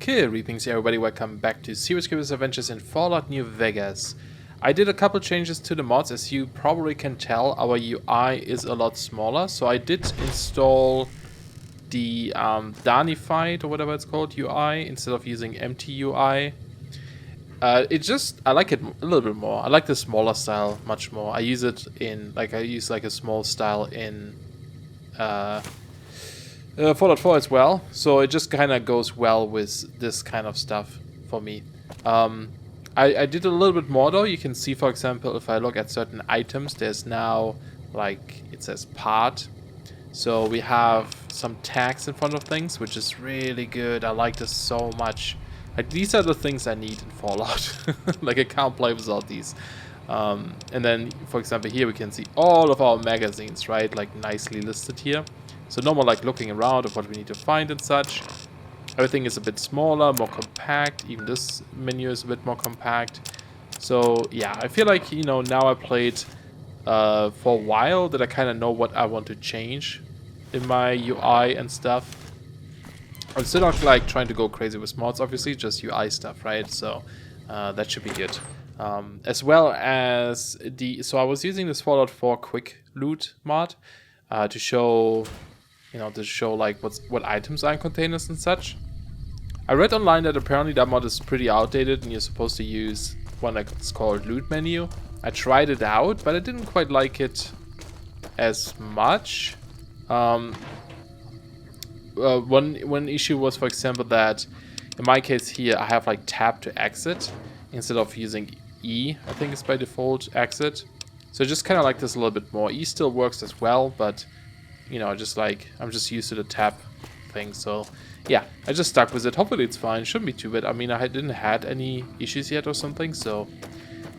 Greetings everybody, welcome back to SeriousCreeper's Adventures in Fallout New Vegas. I did a couple changes to the mods. As you probably can tell, our UI is a lot smaller, so I did install the Danified, or whatever it's called, UI, instead of using MTUI. I like it a little bit more. I like the smaller style much more. I use it in, I use like a small style in Fallout 4 as well, so it just kind of goes well with this kind of stuff for me. I did a little bit more though. You can see, for example, if I look at certain items, there's now, like, it says part. So we have some tags in front of things, which is really good. I like this so much. Like, these are the things I need in Fallout. Like, I can't play without these. And then, for example, here we can see all of our magazines, right? Like, nicely listed here. So no more like looking around of what we need to find and such. Everything is a bit smaller, more compact. Even this menu is a bit more compact. So yeah, I feel like, you know, now I played for a while that I kind of know what I want to change in my UI and stuff. I'm still not like trying to go crazy with mods, obviously, just UI stuff, right? So that should be good. As well as so I was using this Fallout 4 Quickloot mod to show, you know, to show like what items are in containers and such. I read online that apparently that mod is pretty outdated and you're supposed to use one that's called loot menu. I tried it out, but I didn't quite like it as much. One issue was, for example, that in my case here I have like tab to exit instead of using E. I think it's by default exit. So just kind of like this a little bit more. E still works as well, but you know, just like I'm just used to the tab thing. So yeah, I just stuck with it. Hopefully it's fine. Shouldn't be too bad. I mean, I didn't had any issues yet or something, so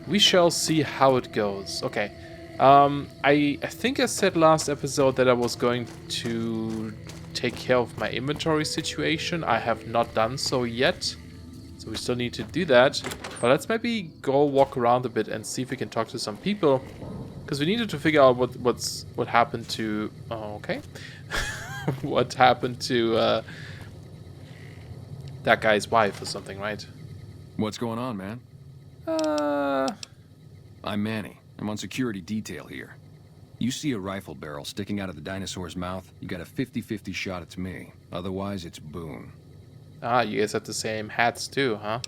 we shall see how it goes. Okay. I think I said last episode that I was going to take care of my inventory situation. I have not done so yet, so we still need to do that. But let's maybe go walk around a bit and see if we can talk to some people, because we needed to figure out what happened to what happened to that guy's wife or something, right? What's going on, man? I'm Manny. I'm on security detail here. You see a rifle barrel sticking out of the dinosaur's mouth, you got a 50-50 shot it's me. Otherwise, it's Boone. Ah, you guys have the same hats too, huh?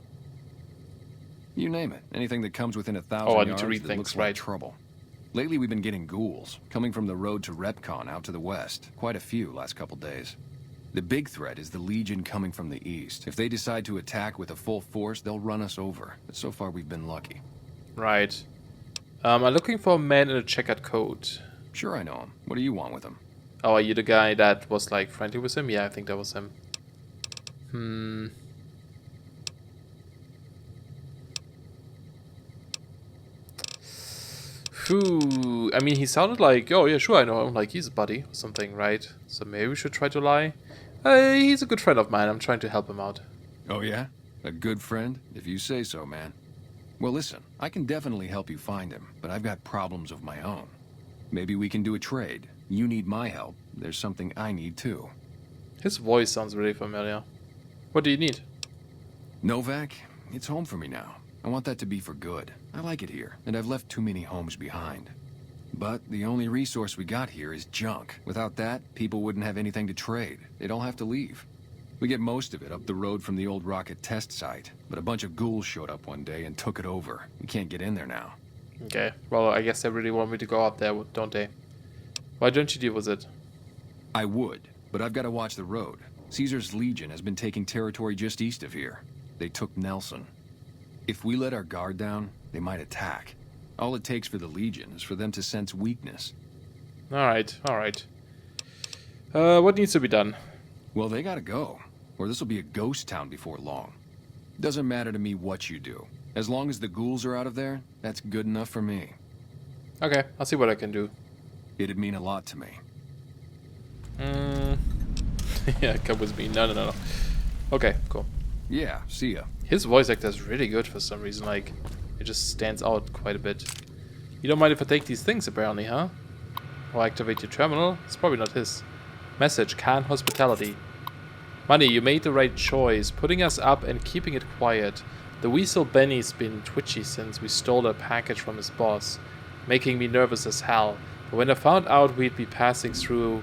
You name it. Anything that comes within 1,000 I yards need to read that things, looks right? like trouble. Lately, we've been getting ghouls, coming from the road to Repcon out to the west. Quite a few last couple days. The big threat is the Legion coming from the east. If they decide to attack with a full force, they'll run us over. But so far, we've been lucky. Right. I'm looking for a man in a checkered coat. Sure, I know him. What do you want with him? Oh, are you the guy that was like friendly with him? Yeah, I think that was him. Phew. I mean, he sounded like, oh yeah, sure, I know him. Like, he's a buddy or something, right? So maybe we should try to lie. He's a good friend of mine. I'm trying to help him out. Oh yeah? A good friend? If you say so, man. Well, listen, I can definitely help you find him, but I've got problems of my own. Maybe we can do a trade. You need my help. There's something I need too. His voice sounds really familiar. What do you need? NVAC, it's home for me now. I want that to be for good. I like it here, and I've left too many homes behind. But the only resource we got here is junk. Without that, people wouldn't have anything to trade. They'd all have to leave. We get most of it up the road from the old rocket test site, but a bunch of ghouls showed up one day and took it over. We can't get in there now. Okay, well, I guess they really want me to go out there, don't they? Why don't you deal with it? I would, but I've got to watch the road. Caesar's Legion has been taking territory just east of here. They took Nelson. If we let our guard down, they might attack. All it takes for the Legion is for them to sense weakness. Alright, alright. What needs to be done? Well, they gotta go, or this will be a ghost town before long. Doesn't matter to me what you do. As long as the ghouls are out of there, that's good enough for me. Okay, I'll see what I can do. It'd mean a lot to me. Yeah, come with me. No. Okay, cool. Yeah, see ya. His voice actor is really good for some reason. Like, it just stands out quite a bit. You don't mind if I take these things, apparently, huh? Or activate your terminal? It's probably not his. Message, Khan Hospitality. Money, you made the right choice, putting us up and keeping it quiet. The weasel Benny's been twitchy since we stole a package from his boss, making me nervous as hell. But when I found out we'd be passing through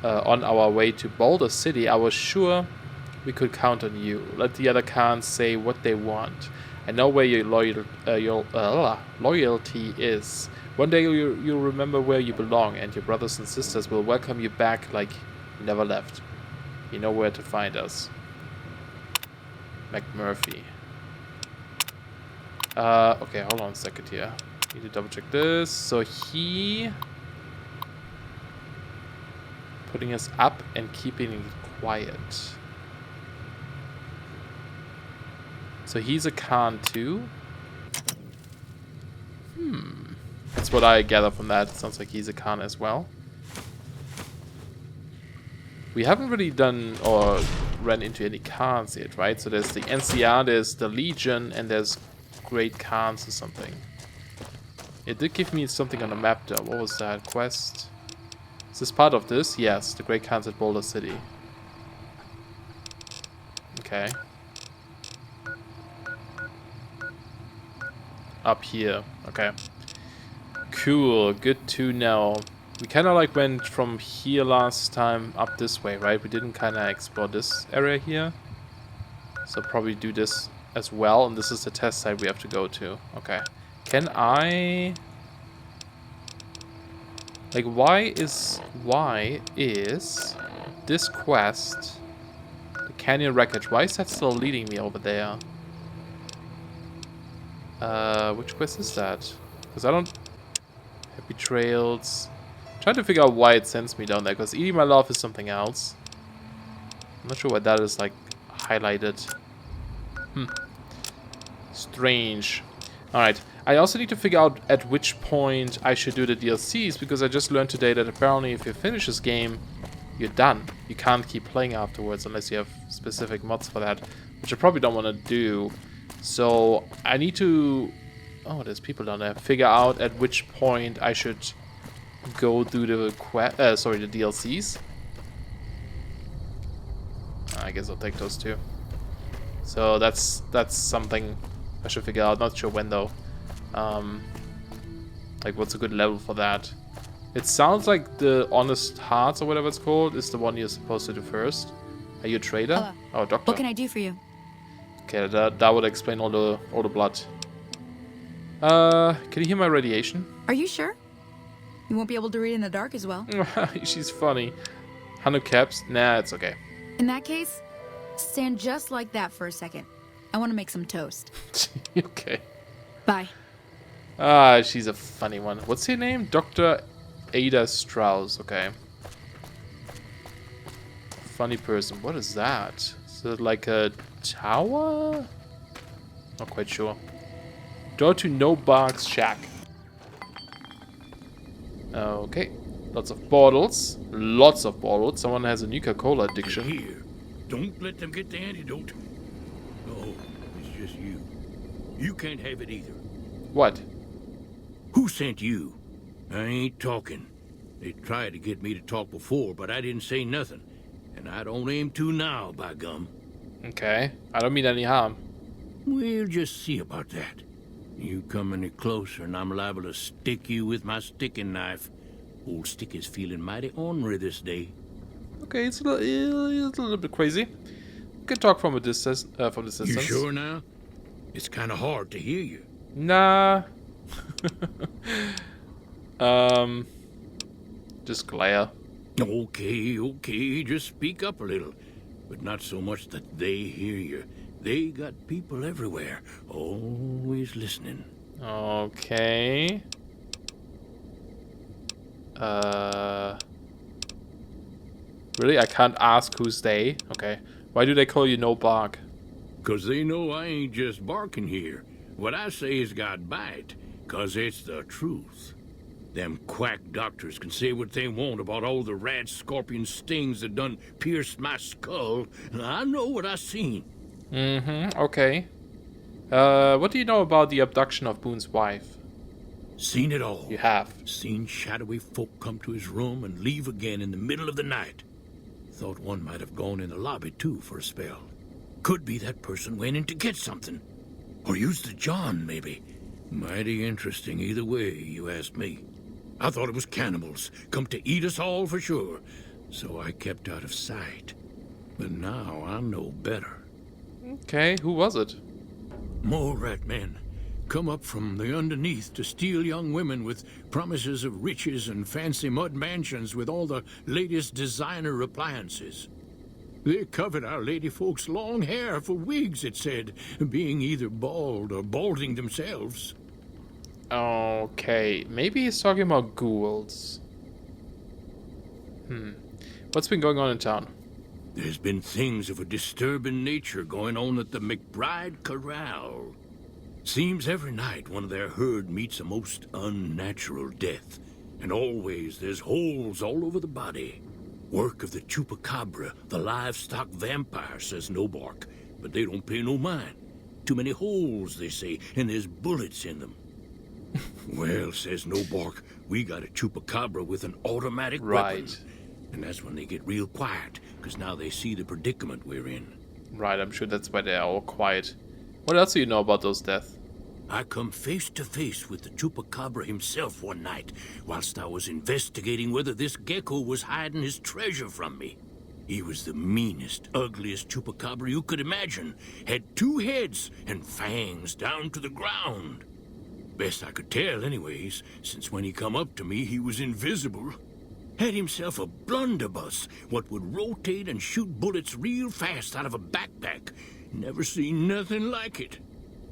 on our way to Boulder City, I was sure we could count on you. Let the other cons say what they want. I know where your loyalty is. One day you'll remember where you belong, and your brothers and sisters will welcome you back like you never left. You know where to find us. McMurphy. Okay, hold on a second here. Need to double check this. So he... putting us up and keeping it quiet. So he's a con too? That's what I gather from that. It sounds like he's a con as well. We haven't really done or ran into any cons yet, right? So there's the NCR, there's the Legion, and there's Great Cons or something. It did give me something on the map though. What was that? Quest? Is this part of this? Yes, the Great Cons at Boulder City. Okay. Up here. Okay. Cool. Good to know. We kind of like went from here last time up this way, right? We didn't kind of explore this area here. So probably do this as well. And this is the test site we have to go to. Okay. Can I... like, why is this quest, the Canyon Wreckage, why is that still leading me over there? Which quest is that? Because I don't... Happy Trails... Trying to figure out why it sends me down there, because Eating My Love is something else. I'm not sure why that is, like, highlighted. Strange. Alright, I also need to figure out at which point I should do the DLCs, because I just learned today that apparently if you finish this game, you're done. You can't keep playing afterwards unless you have specific mods for that, which I probably don't want to do. So I need to... oh, there's people down there. Figure out at which point I should go do the the DLCs. I guess I'll take those two. So that's something I should figure out. Not sure when though. Like what's a good level for that? It sounds like the Honest Hearts or whatever it's called is the one you're supposed to do first. Are you a trader? Hello. Oh, doctor. What can I do for you? Okay, that would explain all the blood. Can you hear my radiation? Are you sure? You won't be able to read in the dark as well. She's funny. 100 caps? Nah, it's okay. In that case, stand just like that for a second. I want to make some toast. Okay. Bye. Ah, she's a funny one. What's her name? Dr. Ada Strauss. Okay. Funny person. What is that? Is it like a tower? Not quite sure. Door to No Bark's shack. Okay. Lots of bottles. Lots of bottles. Someone has a Nuka-Cola addiction. Here, don't let them get the antidote. Oh, it's just you. You can't have it either. What? Who sent you? I ain't talking. They tried to get me to talk before, but I didn't say nothing. And I don't aim to now, by gum. Okay. I don't mean any harm. We'll just see about that. You come any closer and I'm liable to stick you with my sticking knife. Old Stick is feeling mighty ornery this day. Okay, it's a little bit crazy. We can talk from a distance. You sure now? It's kind of hard to hear you. Nah. Just glare. Okay, just speak up a little. But not so much that they hear you. They got people everywhere, always listening. Okay. Really? I can't ask who's they? Okay. Why do they call you No Bark? 'Cause they know I ain't just barking here. What I say has got bite, 'cause it's the truth. Them quack doctors can say what they want about all the rat scorpion stings that done pierced my skull, and I know what I seen. Okay. What do you know about the abduction of Boone's wife? Seen it all. You have. Seen shadowy folk come to his room and leave again in the middle of the night. thought one might have gone in the lobby too for a spell. Could be that person went in to get something. Or used the John, maybe. Mighty interesting either way, you ask me. I thought it was cannibals, come to eat us all for sure. So I kept out of sight. But now I know better. Okay, who was it? Mole rat men. Come up from the underneath to steal young women with promises of riches and fancy mud mansions with all the latest designer appliances. They covered our lady folks' long hair for wigs, it said, being either bald or balding themselves. Okay, maybe he's talking about ghouls. What's been going on in town? There's been things of a disturbing nature going on at the McBride Corral. Seems every night one of their herd meets a most unnatural death, and always there's holes all over the body. Work of the chupacabra, the livestock vampire, says Nobark, but they don't pay no mind. Too many holes, they say, and there's bullets in them. Well, says Nobark, we got a chupacabra with an automatic weapon. And that's when they get real quiet, because now they see the predicament we're in. Right, I'm sure that's why they're all quiet. What else do you know about those deaths? I come face to face with the chupacabra himself one night, whilst I was investigating whether this gecko was hiding his treasure from me. He was the meanest, ugliest chupacabra you could imagine. Had 2 heads and fangs down to the ground. Best I could tell anyways, since when he come up to me he was invisible. Had himself a blunderbuss, what would rotate and shoot bullets real fast out of a backpack. Never seen nothing like it.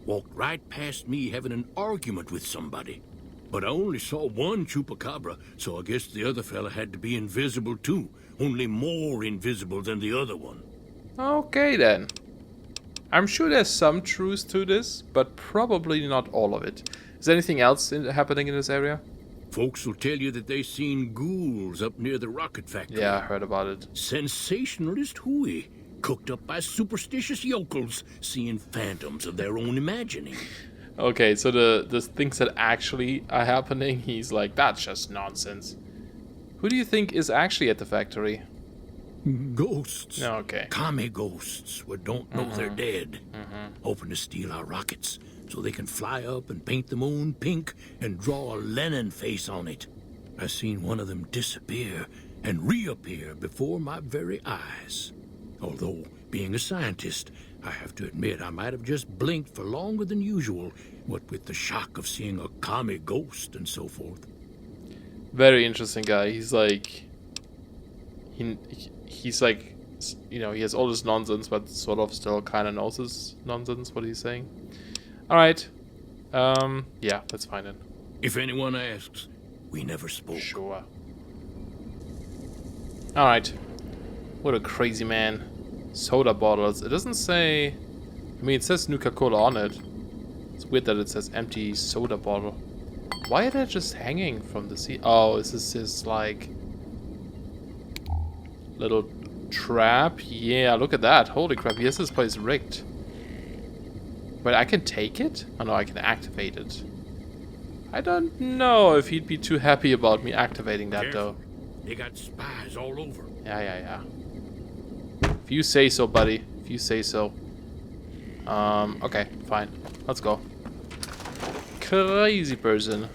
Walked right past me having an argument with somebody. But I only saw one chupacabra, so I guess the other fella had to be invisible too. Only more invisible than the other one. Okay then. I'm sure there's some truth to this, but probably not all of it. Is there anything else happening in this area? Folks will tell you that they seen ghouls up near the rocket factory. Yeah, I heard about it. Sensationalist hooey. Cooked up by superstitious yokels, seeing phantoms of their own imagining. Okay, so the things that actually are happening, he's like, that's just nonsense. Who do you think is actually at the factory? Ghosts. Okay. Kami ghosts who don't know they're dead. Hoping to steal our rockets so they can fly up and paint the moon pink and draw a Lenin face on it. I seen one of them disappear and reappear before my very eyes. Although, being a scientist, I have to admit I might have just blinked for longer than usual, what with the shock of seeing a Kami ghost and so forth. Very interesting guy. He's like... He's like... You know, he has all this nonsense, but sort of still kind of knows his nonsense, what he's saying. Alright. Yeah, that's fine then. If anyone asks, we never spoke. Sure. Alright. What a crazy man. Soda bottles. It doesn't say... I mean, it says Nuka-Cola on it. It's weird that it says empty soda bottle. Why are they just hanging from the sea? Oh, is this his, like... little trap? Yeah, look at that. Holy crap, he has this place rigged. But I can take it? Oh no, I can activate it. I don't know if he'd be too happy about me activating that, though. They got spies all over. Yeah. If you say so, buddy. If you say so. Okay, fine. Let's go. Crazy person.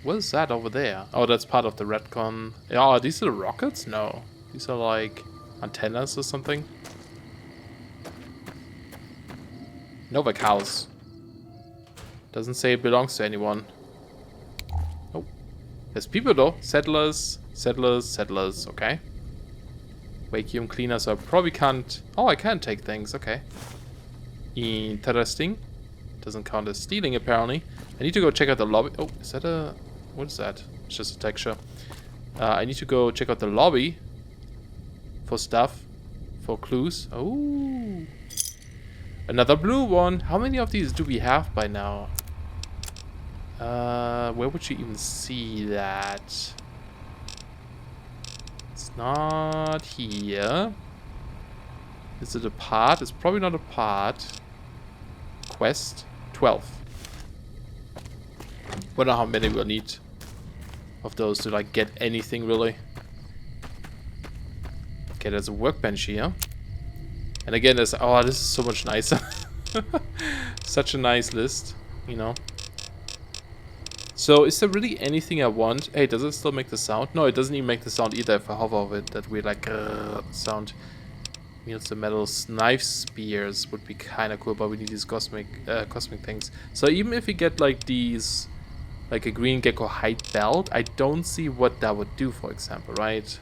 What is that over there? Oh, that's part of the retcon. Oh, are these the rockets? No. These are like antennas or something. NVAC house. Doesn't say it belongs to anyone. Oh. There's people though. Settlers. Okay. Vacuum cleaner, so I probably can't... Oh, I can take things. Okay. Interesting. Doesn't count as stealing, apparently. I need to go check out the lobby. Oh, is that a... What is that? It's just a texture. I need to go check out the lobby. For stuff. For clues. Oh. Another blue one. How many of these do we have by now? Where would you even see that? It's not here. Is it a part? It's probably not a part. Quest 12. Wonder how many we'll need of those to like get anything really. Okay, there's a workbench here. And again, there's... Oh, this is so much nicer. Such a nice list, you know. So, is there really anything I want? Hey, does it still make the sound? No, it doesn't even make the sound either if I hover over it. That weird, like, sound. Meals the metals. Knife spears would be kind of cool, but we need these cosmic things. So, even if we get, like, these... Like a green gecko hide belt, I don't see what that would do, for example, right?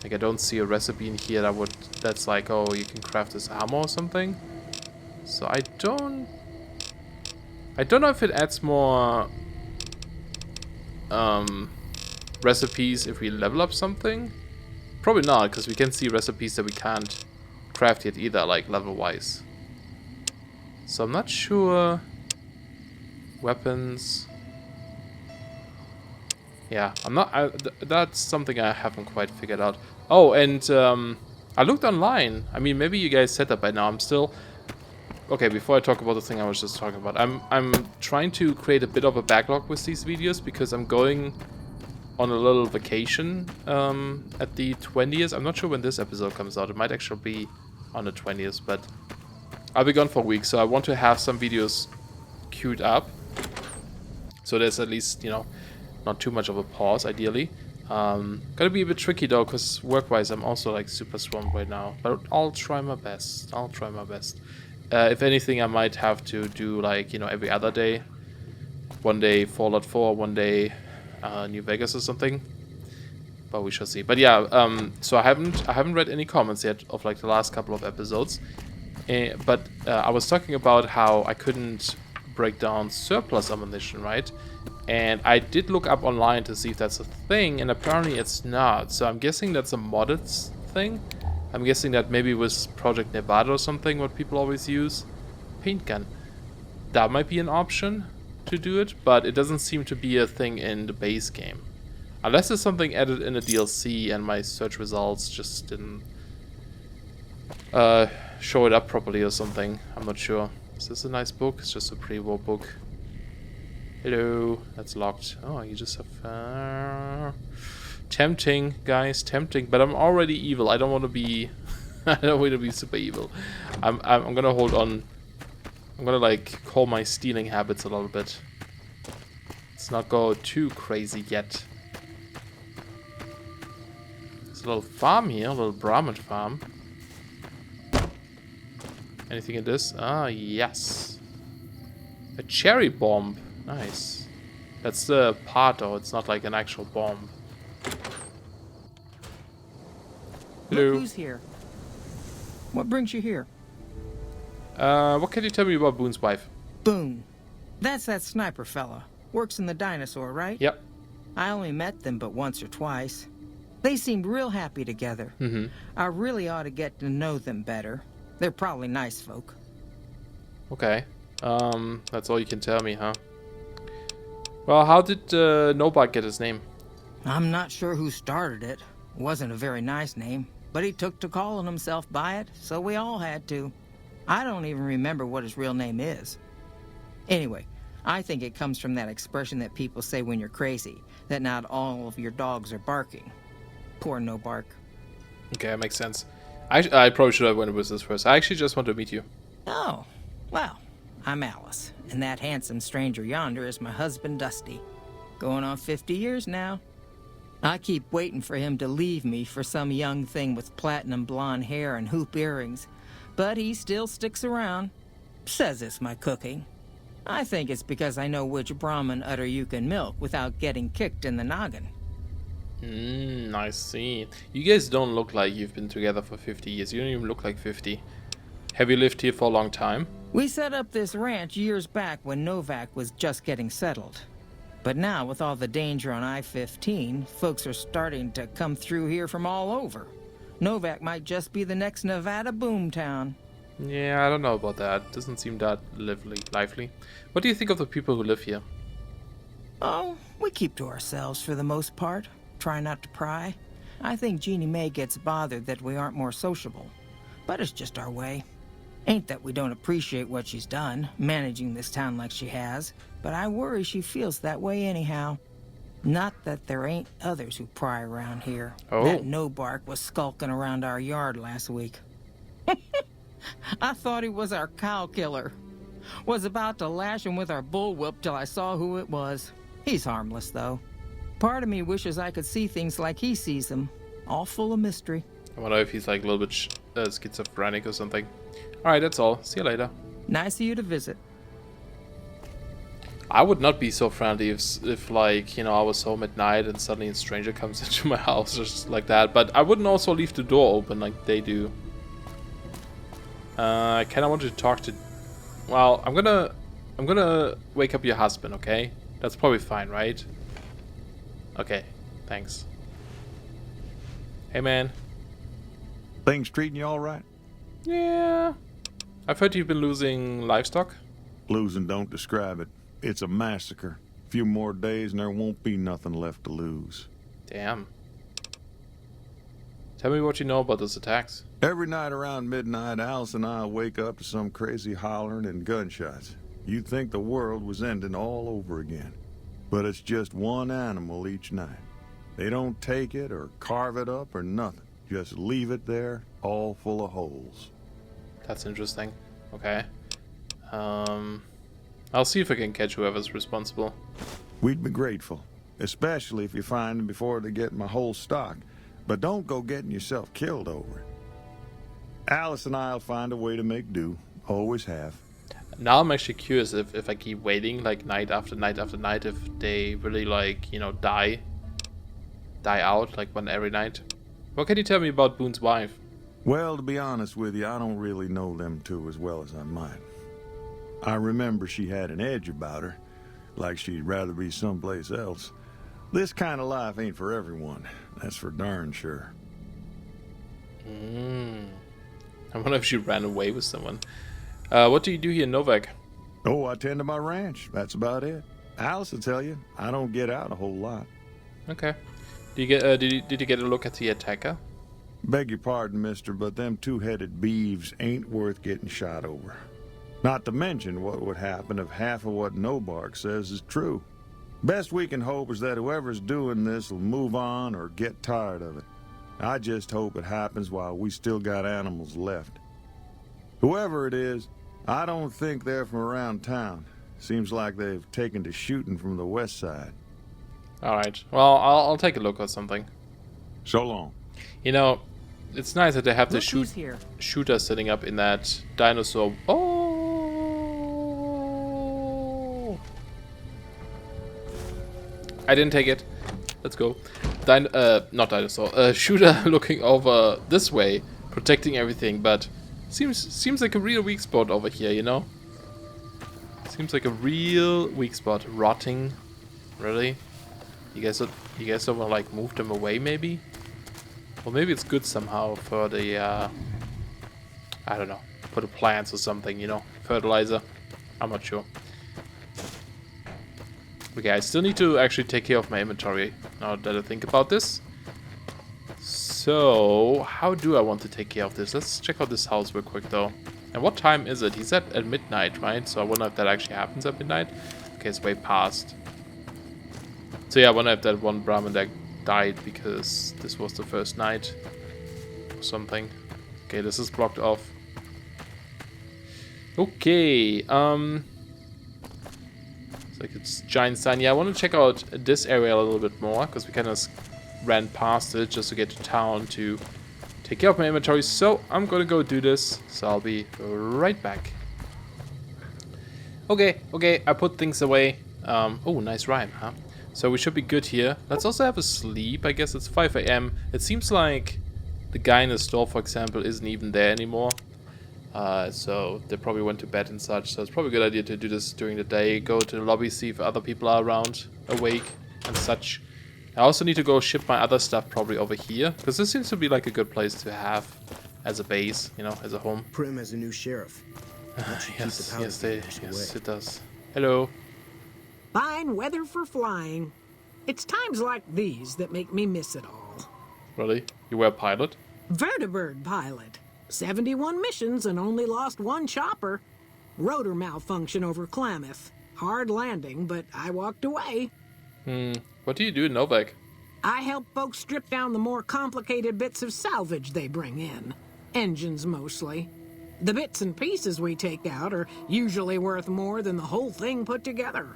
Like, I don't see a recipe in here that would... That's like, oh, you can craft this armor or something. So, I don't know if it adds more... recipes if we level up something. Probably not, because we can see recipes that we can't craft yet either, like level wise. So I'm not sure. Weapons. Yeah, I'm not. That's something I haven't quite figured out. Oh, and I looked online. I mean, maybe you guys said that by now. I'm still. Okay, before I talk about the thing I was just talking about, I'm trying to create a bit of a backlog with these videos because I'm going on a little vacation at the 20th. I'm not sure when this episode comes out. It might actually be on the 20th, but I'll be gone for a week, so I want to have some videos queued up. So there's at least, you know, not too much of a pause, ideally. Gonna be a bit tricky though, because work-wise I'm also like super swamped right now. But I'll try my best. I'll try my best. If anything, I might have to do like, you know, every other day. One day Fallout 4, one day New Vegas or something. But we shall see. But yeah, so I haven't read any comments yet of like the last couple of episodes. But I was talking about how I couldn't break down surplus ammunition, right? And I did look up online to see if that's a thing, and apparently it's not. So I'm guessing that's a modded thing. I'm guessing that maybe with Project Nevada or something, what people always use. Paint gun. That might be an option to do it, but it doesn't seem to be a thing in the base game. Unless there's something added in the DLC and my search results just didn't show it up properly or something. I'm not sure. Is this a nice book? It's just a pre-war book. Hello. That's locked. Oh, you just have... tempting, guys. Tempting. But I'm already evil. I don't want to be... I don't want to be super evil. I'm gonna hold on. I'm gonna, like, call my stealing habits a little bit. Let's not go too crazy yet. There's a little farm here. A little Brahmin farm. Anything in this? Ah, yes. A cherry bomb. Nice. That's the part, though. It's not like an actual bomb. Hello. Look who's here. What brings you here? What can you tell me about Boone's wife? Boone. That's that sniper fella. Works in the dinosaur, right? Yep. I only met them but once or twice. They seemed real happy together. Mm-hmm. I really ought to get to know them better. They're probably nice folk. Okay. That's all you can tell me, huh? Well, how did Nobot get his name? I'm not sure who started it. Wasn't a very nice name, but he took to calling himself by it, so we all had to. I don't even remember what his real name is. Anyway, I think it comes from that expression that people say when you're crazy, that not all of your dogs are barking. Poor No Bark. Okay, that makes sense. I probably should have went with this first. I actually just want to meet you. Oh, well, I'm Alice, and that handsome stranger yonder is my husband Dusty. Going on 50 years now. I keep waiting for him to leave me for some young thing with platinum blonde hair and hoop earrings, but he still sticks around. Says it's my cooking. I think it's because I know which Brahmin udder you can milk without getting kicked in the noggin. I see. You guys don't look like you've been together for 50 years. You don't even look like 50. Have you lived here for a long time? We set up this ranch years back when NVAC was just getting settled. But now, with all the danger on I-15, folks are starting to come through here from all over. NVAC might just be the next Nevada boomtown. Yeah, I don't know about that. Doesn't seem that lively. What do you think of the people who live here? Oh, we keep to ourselves for the most part. Try not to pry. I think Jeannie Mae gets bothered that we aren't more sociable. But it's just our way. Ain't that we don't appreciate what she's done, managing this town like she has, but I worry she feels that way anyhow. Not that there ain't others who pry around here. Oh. That no-bark was skulking around our yard last week. I thought he was our cow killer. Was about to lash him with our bullwhip till I saw who it was. He's harmless, though. Part of me wishes I could see things like he sees them. All full of mystery. I wonder if he's like a little bit schizophrenic or something. Alright, that's all. See you later. Nice of you to visit. I would not be so friendly if like, you know, I was home at night and suddenly a stranger comes into my house just like that. But I wouldn't also leave the door open like they do. I kinda wanted to talk to... Well, I'm gonna wake up your husband, okay? That's probably fine, right? Okay, thanks. Hey, man. Things treating you all right? Yeah. I've heard you've been losing livestock. Losing don't describe it. It's a massacre. A few more days and there won't be nothing left to lose. Damn. Tell me what you know about those attacks. Every night around midnight, Alice and I wake up to some crazy hollering and gunshots. You'd think the world was ending all over again. But it's just one animal each night. They don't take it or carve it up or nothing. Just leave it there, all full of holes. That's interesting. Okay. I'll see if I can catch whoever's responsible. We'd be grateful, especially if you find them before they get my whole stock. But don't go getting yourself killed over it. Alice and I'll find a way to make do. Always have. Now I'm actually curious if I keep waiting like night after night after night, if they really like, you know, die out like one every night. What can you tell me about Boone's wife? Well, to be honest with you, I don't really know them two as well as I might. I remember she had an edge about her, like she'd rather be someplace else. This kind of life ain't for everyone, that's for darn sure. I wonder if she ran away with someone. What do you do here in Novak? Oh, I tend to my ranch, that's about it. Alice will tell you, I don't get out a whole lot. Okay. Did you get a look at the attacker? Beg your pardon, mister, but them two-headed beeves ain't worth getting shot over. Not to mention what would happen if half of what No-Bark says is true. Best we can hope is that whoever's doing this will move on or get tired of it. I just hope it happens while we still got animals left. Whoever it is, I don't think they're from around town. Seems like they've taken to shooting from the west side. Alright, well, I'll take a look or something. So long. You know, it's nice that they have the Look who's here. shooter sitting up in that dinosaur. Oh! I didn't take it. Let's go. Not dinosaur. Shooter looking over this way, protecting everything, but seems like a real weak spot over here, you know? Seems like a real weak spot. Rotting. Really? You guys don't want to like move them away, maybe? Or maybe it's good somehow for the I don't know, for the plants or something, you know, fertilizer. I'm not sure. Okay, I still need to actually take care of my inventory now that I think about this. So, how do I want to take care of this? Let's check out this house real quick though. And what time is it? He said at midnight, right? So I wonder if that actually happens at midnight. Okay, it's way past. So yeah, I wonder if that one Brahmin that died because this was the first night or something. Okay, this is blocked off. Okay, it's like it's giant sign. Yeah, I want to check out this area a little bit more because we kind of ran past it just to get to town to take care of my inventory. So I'm gonna go do this. So I'll be right back. Okay, I put things away. Oh, nice rhyme, huh? So we should be good here. Let's also have a sleep. I guess it's 5 AM. It seems like the guy in the store, for example, isn't even there anymore. So they probably went to bed and such. So it's probably a good idea to do this during the day. Go to the lobby, see if other people are around, awake and such. I also need to go ship my other stuff probably over here. Because this seems to be like a good place to have as a base, you know, as a home. Prim has a new sheriff. Yes, it does. Hello. Fine weather for flying. It's times like these that make me miss it all. Really? You were a pilot? Vertibird pilot. 71 missions and only lost one chopper. Rotor malfunction over Klamath. Hard landing, but I walked away. What do you do in Novak? I help folks strip down the more complicated bits of salvage they bring in. Engines mostly. The bits and pieces we take out are usually worth more than the whole thing put together.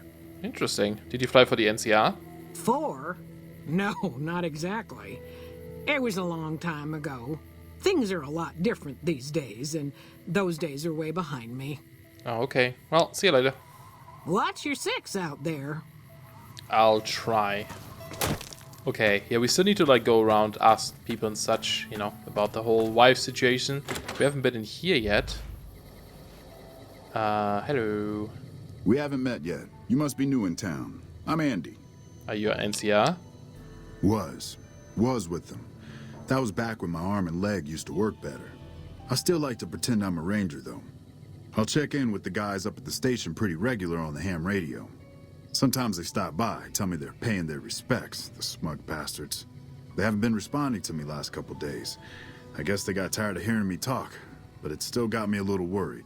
Interesting. Did you fly for the NCR? 4? No, not exactly. It was a long time ago. Things are a lot different these days, and those days are way behind me. Oh, okay. Well, see you later. Watch your 6 out there. I'll try. Okay, yeah, we still need to like go around, ask people and such, you know, about the whole wife situation. We haven't been in here yet. Hello. We haven't met yet. You must be new in town. I'm Andy. Are you an NCR? Was with them. That was back when my arm and leg used to work better. I still like to pretend I'm a ranger, though. I'll check in with the guys up at the station pretty regular on the ham radio. Sometimes they stop by, tell me they're paying their respects, the smug bastards. They haven't been responding to me last couple days. I guess they got tired of hearing me talk, but it still got me a little worried.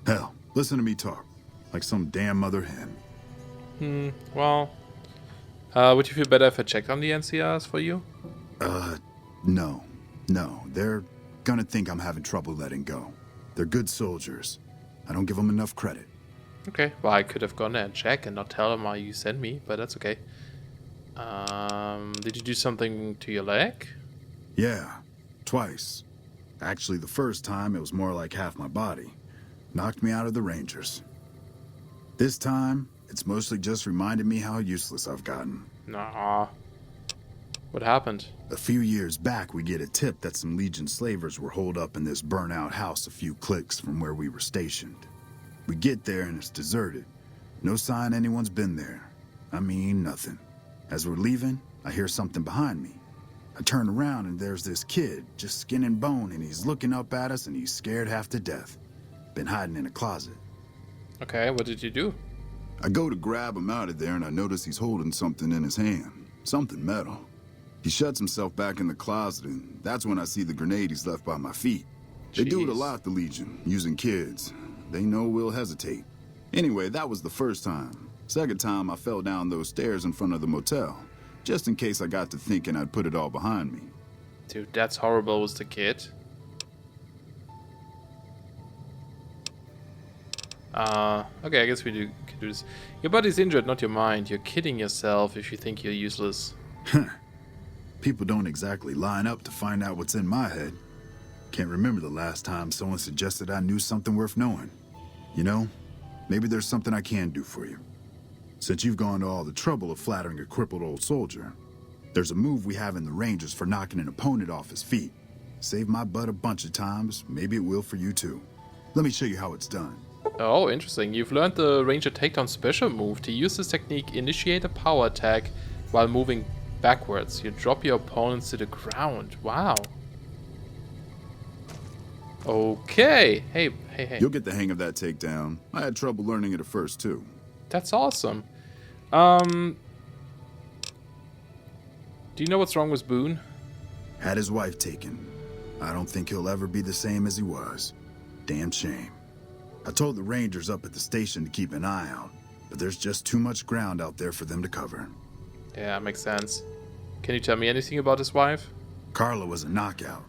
Hell, listen to me talk, like some damn mother hen. Well, would you feel better if I checked on the NCRs for you? No. They're gonna think I'm having trouble letting go. They're good soldiers. I don't give them enough credit. Okay, well, I could have gone there and checked and not tell them why you sent me, but that's okay. Did you do something to your leg? Yeah, twice. Actually, the first time, it was more like half my body. Knocked me out of the Rangers. This time, it's mostly just reminded me how useless I've gotten. Nah. What happened? A few years back, we get a tip that some Legion slavers were holed up in this burnt-out house a few clicks from where we were stationed. We get there and it's deserted. No sign anyone's been there. I mean, nothing. As we're leaving, I hear something behind me. I turn around and there's this kid, just skin and bone, and he's looking up at us and he's scared half to death. Been hiding in a closet. Okay, what did you do? I go to grab him out of there and I notice he's holding something in his hand. Something metal. He shuts himself back in the closet, and that's when I see the grenade he's left by my feet. They do it a lot, the Legion, using kids. They know we'll hesitate. Anyway, that was the first time. Second time, I fell down those stairs in front of the motel, just in case I got to thinking I'd put it all behind me. Dude, that's horrible with the kid. Okay, I guess we can do this. Your body's injured, not your mind. You're kidding yourself if you think you're useless. People don't exactly line up to find out what's in my head. Can't remember the last time someone suggested I knew something worth knowing. You know, maybe there's something I can do for you. Since you've gone to all the trouble of flattering a crippled old soldier, there's a move we have in the Rangers for knocking an opponent off his feet. Saved my butt a bunch of times, maybe it will for you too. Let me show you how it's done. Oh, interesting. You've learned the Ranger Takedown special move. To use this technique, initiate a power attack while moving backwards. You drop your opponents to the ground. Wow. Okay. Hey. You'll get the hang of that takedown. I had trouble learning it at first, too. That's awesome. Do you know what's wrong with Boone? Had his wife taken. I don't think he'll ever be the same as he was. Damn shame. I told the Rangers up at the station to keep an eye out, but there's just too much ground out there for them to cover. Yeah, makes sense. Can you tell me anything about his wife? Carla was a knockout.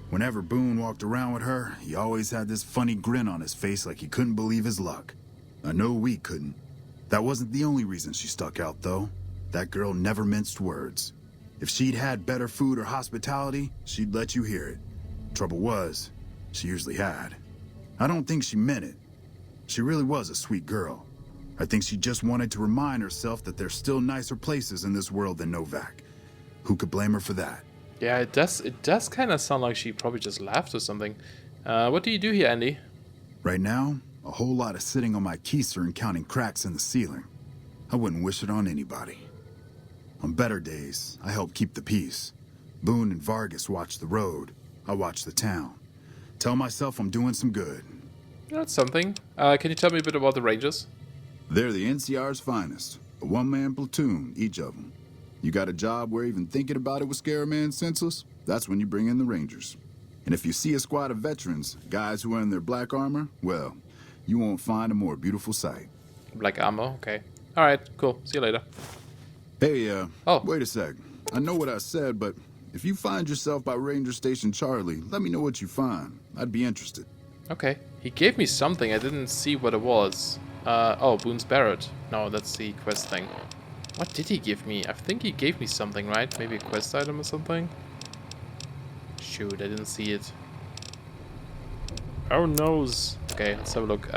Whenever Boone walked around with her, he always had this funny grin on his face like he couldn't believe his luck. I know we couldn't. That wasn't the only reason she stuck out, though. That girl never minced words. If she'd had better food or hospitality, she'd let you hear it. Trouble was, she usually had. I don't think she meant it. She really was a sweet girl. I think she just wanted to remind herself that there's still nicer places in this world than Novak. Who could blame her for that? Yeah, it does kind of sound like she probably just laughed or something. What do you do here, Andy? Right now, a whole lot of sitting on my keister and counting cracks in the ceiling. I wouldn't wish it on anybody. On better days, I help keep the peace. Boone and Vargas watch the road. I watch the town. Tell myself I'm doing some good. That's something. Can you tell me a bit about the Rangers? They're the NCR's finest. A one-man platoon, each of them. You got a job where even thinking about it would scare a man senseless? That's when you bring in the Rangers. And if you see a squad of veterans, guys who are in their black armor, well, you won't find a more beautiful sight. Black armor, okay. Alright, cool. See you later. Hey, Oh. wait a sec. I know what I said, but if you find yourself by Ranger Station Charlie, let me know what you find. I'd be interested. Okay. He gave me something. I didn't see what it was. Oh, Boone's Barrett. No, that's the quest thing. What did he give me? I think he gave me something, right? Maybe a quest item or something? Shoot, I didn't see it. Oh, noes. Okay, let's have a look.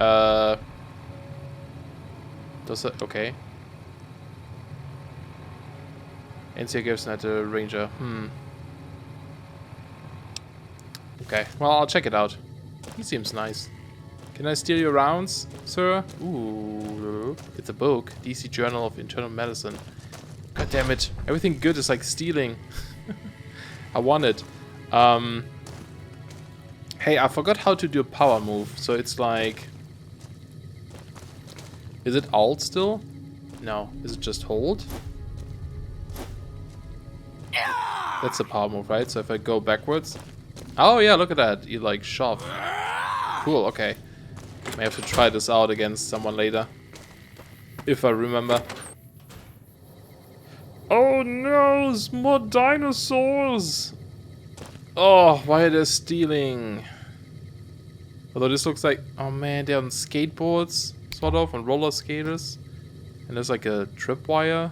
Does it? Okay. NCA gives at the Ranger. Okay, well, I'll check it out. He seems nice. Can I steal your rounds, sir? Ooh, it's a book. DC Journal of Internal Medicine. God damn it. Everything good is like stealing. I want it. Hey, I forgot how to do a power move. So it's like... Is it alt still? No. Is it just hold? That's a power move, right? So if I go backwards... Oh yeah, look at that. You like shove. Cool, okay. May have to try this out against someone later. If I remember. Oh no, more dinosaurs! Oh, why are they stealing? Although this looks like... Oh man, they're on skateboards, sort of, on roller skaters. And there's like a tripwire.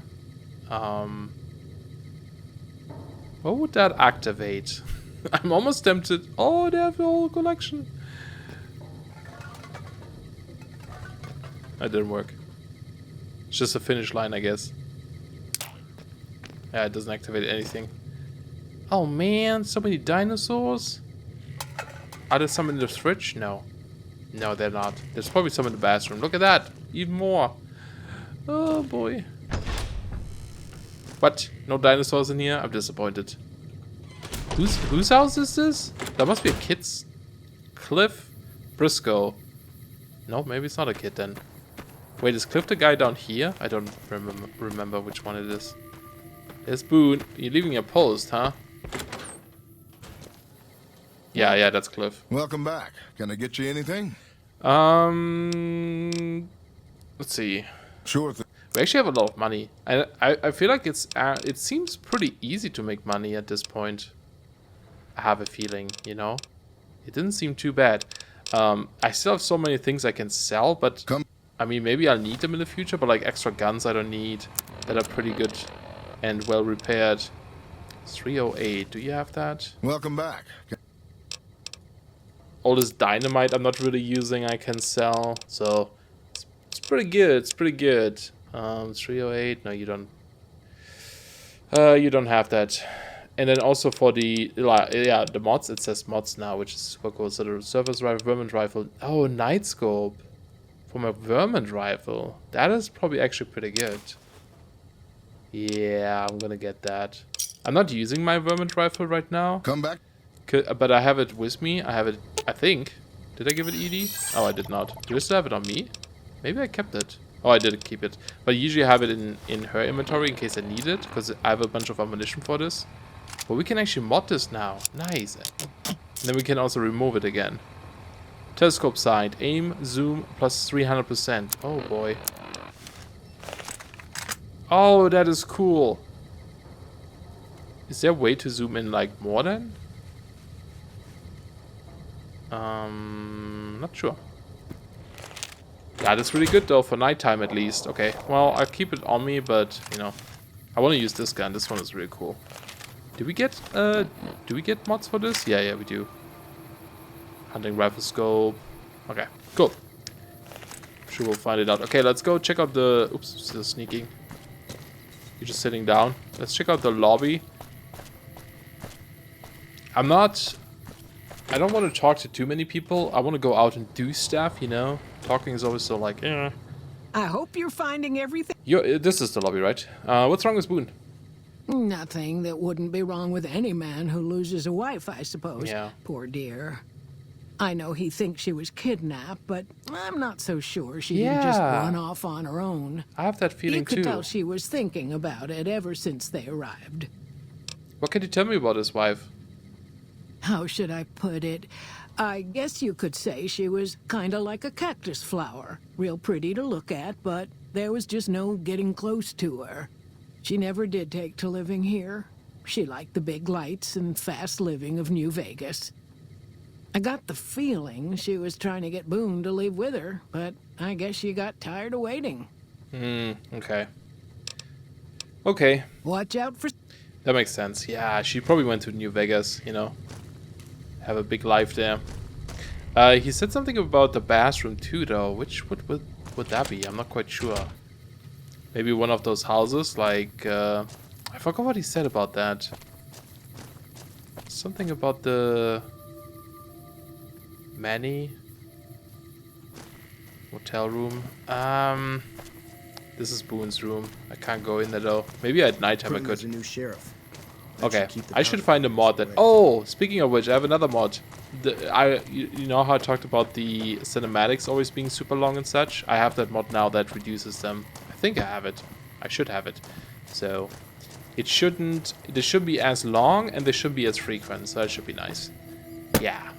What would that activate? I'm almost tempted. Oh, they have the whole collection. That didn't work. It's just a finish line, I guess. Yeah, it doesn't activate anything. Oh man, so many dinosaurs. Are there some in the fridge? No. No, they're not. There's probably some in the bathroom. Look at that. Even more. Oh boy. What? No dinosaurs in here? I'm disappointed. Whose house is this? That must be a kid's. Cliff Briscoe. No, maybe it's not a kid then. Wait, is Cliff the guy down here? I don't remember which one it is. There's Boone. You're leaving your post, huh? Yeah, that's Cliff. Welcome back. Can I get you anything? Let's see. Sure thing. We actually have a lot of money. I feel like it seems pretty easy to make money at this point. I have a feeling, you know? It didn't seem too bad. I still have so many things I can sell, but... I mean, maybe I'll need them in the future, but like extra guns I don't need that are pretty good and well repaired. 308, do you have that? Welcome back. All this dynamite I'm not really using I can sell, so it's pretty good, it's pretty good. 308, no you don't have that. And then also for the, yeah, the mods, it says mods now, which is super cool. So the surface rifle, vermin rifle, oh, night scope from a vermin rifle. That is probably actually pretty good. Yeah, I'm gonna get that. I'm not using my vermin rifle right now. Come back. But I have it with me. I have it, I think. Did I give it ED? Oh, I did not. Do I still have it on me? Maybe I kept it. Oh, I did keep it. But I usually have it in her inventory in case I need it, because I have a bunch of ammunition for this. But we can actually mod this now. Nice. And then we can also remove it again. Telescope sight. Aim, zoom, plus 300%. Oh, boy. Oh, that is cool. Is there a way to zoom in, like, more than? Not sure. Yeah, that's really good, though, for nighttime at least. Okay, well, I'll keep it on me, but, you know, I want to use this gun. This one is really cool. Do we get mods for this? Yeah, we do. Hunting rifle scope. Okay, cool. I'm sure we'll find it out. Okay, let's go check out the... Oops, still sneaking. You're just sitting down. Let's check out the lobby. I don't want to talk to too many people. I want to go out and do stuff, you know? Talking is always so like, eh. I hope you're finding everything. This is the lobby, right? What's wrong with Boone? Nothing that wouldn't be wrong with any man who loses a wife, I suppose. Yeah. Poor dear. I know he thinks she was kidnapped, but I'm not so sure she didn't just run off on her own. I have that feeling too. You could tell she was thinking about it ever since they arrived. What can you tell me about his wife? How should I put it? I guess you could say she was kind of like a cactus flower. Real pretty to look at, but there was just no getting close to her. She never did take to living here. She liked the big lights and fast living of New Vegas. I got the feeling she was trying to get Boone to leave with her, but I guess she got tired of waiting. Okay. Okay. Watch out for... That makes sense. Yeah, she probably went to New Vegas, you know. Have a big life there. He said something about the bathroom too, though. Which would that be? I'm not quite sure. Maybe one of those houses, like... I forgot what he said about that. Something about the... Manny? Hotel room. This is Boone's room. I can't go in there though. Maybe at nighttime I could. A new sheriff. Okay, I should find a mod that... Oh, speaking of which, I have another mod. You know how I talked about the cinematics always being super long and such? I have that mod now that reduces them. I think I have it. I should have it. So, it should be as long and they should be as frequent, so that should be nice. Yeah.